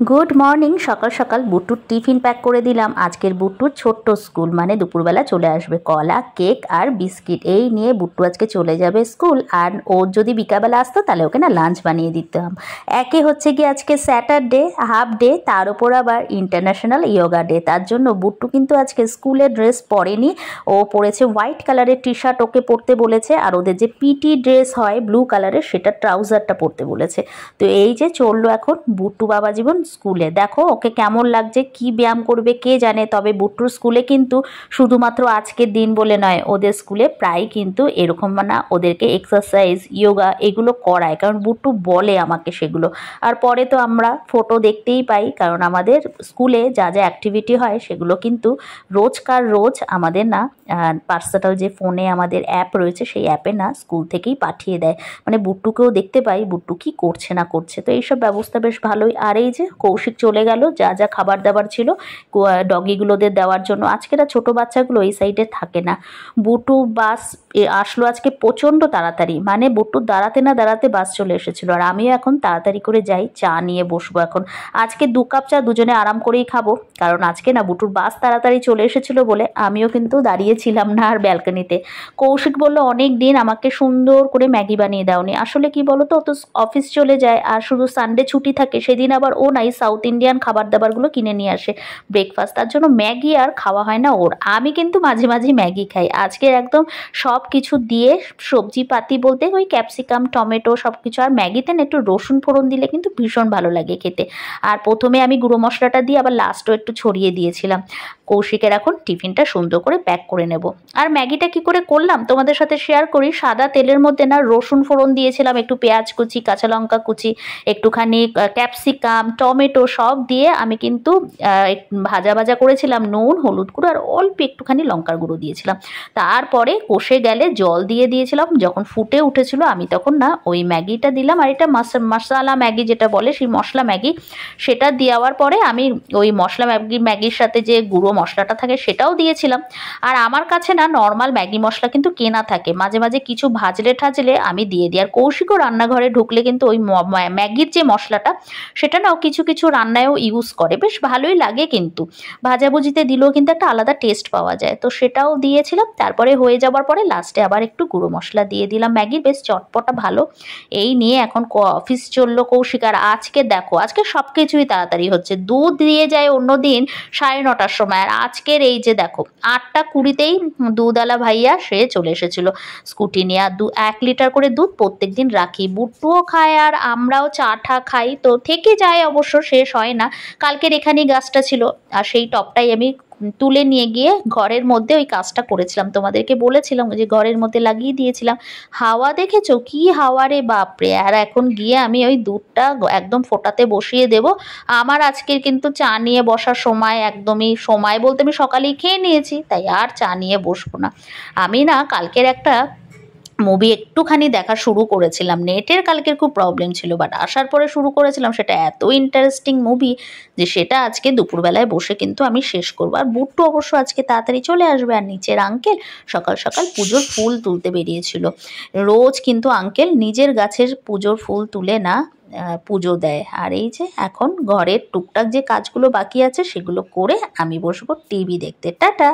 Good morning सकाल सकाल बुट्टुर tiffin pack करे दिलाम। आजकेर बुट्टुर छोट्टो स्कूल माने दुपुरबेला चले आसबे कला केक और बिस्किट এই নিয়ে बुट्टु आजके चले जाबे स्कूल। और ओ যদি বিকালবেলা আসতো তাহলে ওকে না লাঞ্চ বানিয়ে দিতাম। একে হচ্ছে কি আজকে স্যাটারডে হাফ ডে, তার উপর আবার ইন্টারন্যাশনাল ইয়োগা ডে। তার জন্য বুট্টু কিন্তু আজকে স্কুলের ড্রেস পরেনি, ও পরেছে হোয়াইট কালারের টি শার্ট, ওকে পরতে বলেছে। আর ওদের যে পিটি ড্রেস হয় ব্লু কালারের সেটা ট্রাউজারটা পরতে বলেছে। তো এই যে চললো এখন বুট্টু বাবা জীবন স্কুলে। দেখো ওকে কেমন লাগছে, কি ব্যায়াম করবে কে জানে। তবে বুট্টুর স্কুলে কিন্তু শুধুমাত্র আজকের দিন বলে নয়, ওদের স্কুলে প্রায় কিন্তু এরকম না ওদেরকে এক্সারসাইজ ইয়োগা এগুলো করায়, কারণ বুট্টু বলে আমাকে সেগুলো। আর পরে তো আমরা ফটো দেখতেই পাই, কারণ আমাদের স্কুলে যা যা অ্যাক্টিভিটি হয় সেগুলো কিন্তু রোজকার রোজ আমাদের না পার্সোনাল যে ফোনে আমাদের অ্যাপ রয়েছে সেই অ্যাপে না স্কুল থেকেই পাঠিয়ে দেয়। মানে বুট্টুকেও দেখতে পাই বুট্টু কি করছে না করছে। তো এইসব ব্যবস্থা বেশ ভালোই। আর এই যে কৌশিক চলে গেল যা যা খাবার দাবার ছিল ডগিগুলোদের দেওয়ার জন্য। আজকেরা ছোট বাচ্চাগুলো এই সাইডে থাকে না। বুট্টু বাস আসলো আজকে প্রচণ্ড তাড়াতাড়ি, মানে বুট্টু দাঁড়াতে না দাঁড়াতে বাস চলে এসেছিলো। আর আমিও এখন তাড়াতাড়ি করে যাই, চা নিয়ে বসবো এখন। আজকে 2 কাপ চা দুজনে আরাম করেই খাবো, কারণ আজকে না বুট্টুর বাস তাড়াতাড়ি চলে এসেছিলো বলে আমিও কিন্তু দাঁড়িয়েছিলাম না আর ব্যালকনিতে। কৌশিক বললো অনেক দিন আমাকে সুন্দর করে ম্যাগি বানিয়ে দাওনি। আসলে কি বলো তো, ও তো অফিস চলে যায় আর শুধু সানডে ছুটি থাকে, সেদিন আবার ও নাই সাউথ ইন্ডিয়ান খাবার দাবারগুলো কিনে নিয়ে আসে ব্রেকফাস্ট, তার জন্য ম্যাগি আর খাওয়া হয় না ওর। আমি কিন্তু মাঝে মাঝে ম্যাগি খাই। আজকে একদম সব কিছু দিয়ে সবজি পাতি বলতে ওই ক্যাপসিকাম টমেটো সব কিছু, আর ম্যাগিতে না একটু রসুন ফোড়ন দিলে কিন্তু ভীষণ ভালো লাগে খেতে। আর প্রথমে আমি গুঁড়ো মশলাটা দিয়ে আবার লাস্টও একটু ছড়িয়ে দিয়েছিলাম। কৌশিকের এখন টিফিনটা সুন্দর করে প্যাক করে নেব। আর ম্যাগিটা কি করে করলাম তোমাদের সাথে শেয়ার করি। সাদা তেলের মধ্যে না রসুন ফোড়ন দিয়েছিলাম, একটু পেঁয়াজ কুচি কাঁচা লঙ্কা কুচি একটুখানি ক্যাপসিকাম টমেটো সব দিয়ে আমি কিন্তু ভাজা ভাজা করেছিলাম। নুন হলুদ গুঁড়ো আর অল্প একটুখানি লঙ্কার গুঁড়ো দিয়েছিলাম। তারপরে কষে গেলে জল দিয়ে দিয়েছিলাম। যখন ফুটে উঠেছিল আমি তখন না ওই ম্যাগিটা দিলাম। আর এটা মশলা ম্যাগি যেটা বলে, সেই মশলা ম্যাগি সেটা দেওয়ার পরে আমি ওই মশলা ম্যাগির সাথে যে গুঁড়ো মশলাটা থাকে সেটাও দিয়েছিলাম। আর আমার কাছে না নর্মাল ম্যাগি মশলা কিন্তু কেনা থাকে, মাঝে মাঝে কিছু ভাজলে ঠাজলে আমি দিয়ে দিই। আর কৌশিকও রান্নাঘরে ঢুকলে কিন্তু ওই ম্যাগির যে মশলাটা সেটা নাও কিছু কিছু রান্নায়ও ইউজ করে, বেশ ভালোই লাগে। কিন্তু ভাজাভুজিতে দিলেও কিন্তু একটা আলাদা টেস্ট পাওয়া যায়, তো সেটাও দিয়েছিলাম। তারপরে হয়ে যাওয়ার পরে লাস্টে আবার একটু গুঁড়ো মশলা দিয়ে দিলাম ম্যাগির, বেশ চটপটা ভালো। এই নিয়ে এখন অফিস চললো কৌশিক। আর আজকে দেখো আজকে সব কিছুই তাড়াতাড়ি হচ্ছে। দুধ দিয়ে যায় অন্য দিন 9:30টার সময়, আর আজকের এই যে দেখো 8:20তেই দুধওয়ালা ভাইয়া সে চলে এসেছিলো স্কুটি নিয়ে। আর 1 লিটার করে দুধ প্রত্যেক দিন রাখি, বুট্টুও খায় আর আমরাও চা ঠা খাই, তো থেকে যায় অবশ্য, শেষ হয় না। কালকের এখানেই গাছটা ছিল আর সেই টপটাই আমি তুলে নিয়ে গিয়ে ঘরের মধ্যে ওই কাজটা করেছিলাম, তোমাদেরকে বলেছিলাম যে ঘরের মধ্যে লাগিয়ে দিয়েছিলাম। হাওয়া দেখেছো কি হাওয়া রে বাপরে। আর এখন গিয়ে আমি ওই দুধটা একদম ফোটাতে বসিয়ে দেব। আমার আজকের কিন্তু চা নিয়ে বসার সময় একদমই, সময় বলতে আমি সকালেই খেয়ে নিয়েছি, তাই আর চা নিয়ে বসবো না। আমি না কালকের একটা মুভি একটুখানি দেখা শুরু করেছিলাম, নেটের কালকের খুব প্রবলেম ছিল, বাট আসার পরে শুরু করেছিলাম। সেটা এত ইন্টারেস্টিং মুভি যে সেটা আজকে দুপুরবেলায় বসে কিন্তু আমি শেষ করবো। আর বুট্টু অবশ্য আজকে তাড়াতাড়ি চলে আসবে। আর নিচের আঙ্কেল সকাল সকাল পুজোর ফুল তুলতে বেরিয়েছিল। রোজ কিন্তু আঙ্কেল নিজের গাছের পুজোর ফুল তুলে না পুজো দেয়। আর এই যে এখন ঘরের টুকটাক যে কাজগুলো বাকি আছে সেগুলো করে আমি বসবো টিভি দেখতে। টাটা।